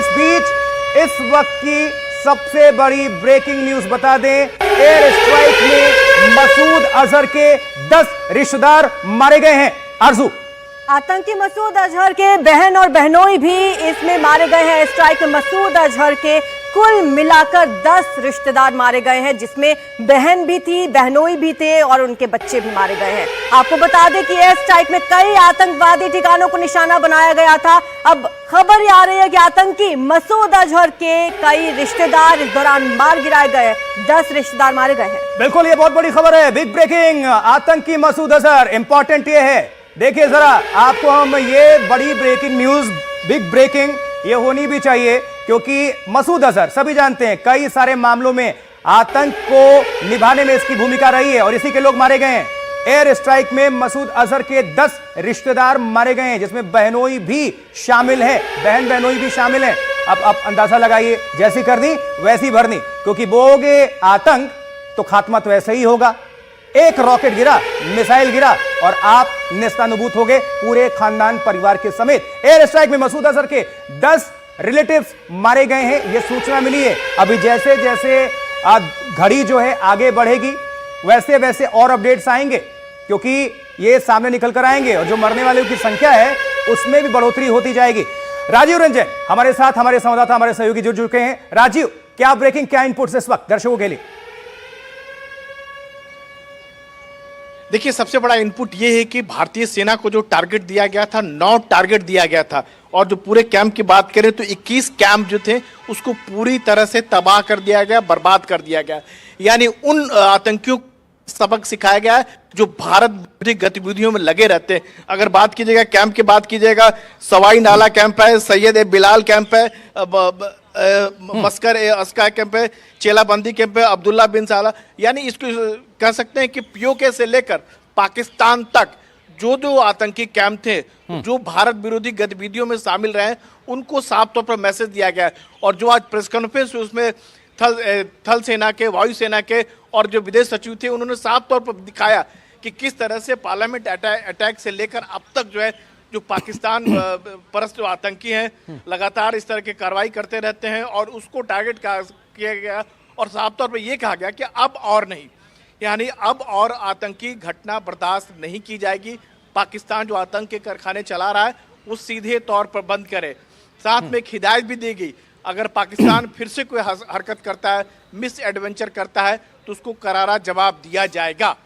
इस बीच इस वक्त की सबसे बड़ी ब्रेकिंग न्यूज बता दें, एयर स्ट्राइक में मसूद अजहर के 10 रिश्तेदार मारे गए हैं। आरजू, आतंकी मसूद अजहर के बहन और बहनोई भी इसमें मारे गए हैं। स्ट्राइक में मसूद अजहर के कुल मिलाकर 10 रिश्तेदार मारे गए हैं, जिसमें बहन भी थी, बहनोई भी थे और उनके बच्चे भी मारे गए हैं। आपको बता दें कि एयर स्ट्राइक में कई आतंकवादी ठिकानों को निशाना बनाया गया था। अब खबर आ रही है कि आतंकी मसूद अजहर के कई रिश्तेदार इस दौरान मार गिराए गए। 10 रिश्तेदार मारे गए हैं। बिल्कुल, ये बहुत बड़ी खबर है, बिग ब्रेकिंग। आतंकी मसूद अजहर, इंपॉर्टेंट ये है, देखिए जरा आपको हम ये बड़ी ब्रेकिंग न्यूज, बिग ब्रेकिंग ये होनी भी चाहिए, क्योंकि मसूद अजहर सभी जानते हैं कई सारे मामलों में आतंक को निभाने में इसकी भूमिका रही है और इसी के लोग मारे गए हैं। एयर स्ट्राइक में मसूद अजहर के 10 रिश्तेदार मारे गए हैं, जिसमें बहनोई भी शामिल है, बहन बहनोई भी शामिल है। अब अंदाजा लगाइए, जैसी करनी वैसी भरनी, क्योंकि बोगे आतंक तो खात्मा तो ऐसे ही होगा। एक रॉकेट गिरा, मिसाइल गिरा और आप नेस्तानुबूत हो गए, पूरे खानदान परिवार के समेत। एयर स्ट्राइक में मसूद अजहर के 10 रिलेटिव्स मारे गए हैं, यह सूचना मिली है। अभी जैसे जैसे घड़ी जो है आगे बढ़ेगी, वैसे वैसे और अपडेट्स आएंगे, क्योंकि ये सामने निकल कर आएंगे और जो मरने वालों की संख्या है उसमें भी बढ़ोतरी होती जाएगी। राजीव रंजन हमारे साथ, हमारे संवाददाता, हमारे सहयोगी जुड़ चुके हैं। राजीव, क्या ब्रेकिंग, क्या इनपुट्स इस वक्त दर्शकों के लिए? देखिए, सबसे बड़ा इनपुट ये है कि भारतीय सेना को जो टारगेट दिया गया था, 9 टारगेट दिया गया था, और जो पूरे कैंप की बात करें तो 21 कैंप जो थे उसको पूरी तरह से तबाह कर दिया गया, बर्बाद कर दिया गया। यानी उन आतंकियों को सबक सिखाया गया है जो भारत विरोधी गतिविधियों में लगे रहते हैं। अगर बात कीजिएगा कैंप की बात कीजिएगा, सवाई नाला कैंप है, सैयद ए बिलाल कैंप है, मस्कर ए अस्का कैंप है, चेलाबंदी कैंप है, अब्दुल्ला बिन साला, यानी इसको कह सकते हैं कि पीओके से लेकर पाकिस्तान तक जो जो आतंकी कैंप थे, जो भारत विरोधी गतिविधियों में शामिल रहे, उनको साफ तौर पर मैसेज दिया गया है। और जो आज प्रेस कॉन्फ्रेंस उसमें थल सेना के, वायुसेना के और जो विदेश सचिव थे, उन्होंने साफ तौर पर दिखाया कि किस तरह से पार्लियामेंट अटैक से लेकर अब तक जो है, जो पाकिस्तान परस्त जो आतंकी हैं लगातार इस तरह की कार्रवाई करते रहते हैं और उसको टारगेट किया गया। और साफ तौर पर यह कहा गया कि अब और नहीं, यानी अब और आतंकी घटना बर्दाश्त नहीं की जाएगी। पाकिस्तान जो आतंक के कारखाने चला रहा है वो सीधे तौर पर बंद करे। साथ में एक हिदायत भी दी गई, अगर पाकिस्तान फिर से कोई हरकत करता है, मिस एडवेंचर करता है, तो उसको करारा जवाब दिया जाएगा।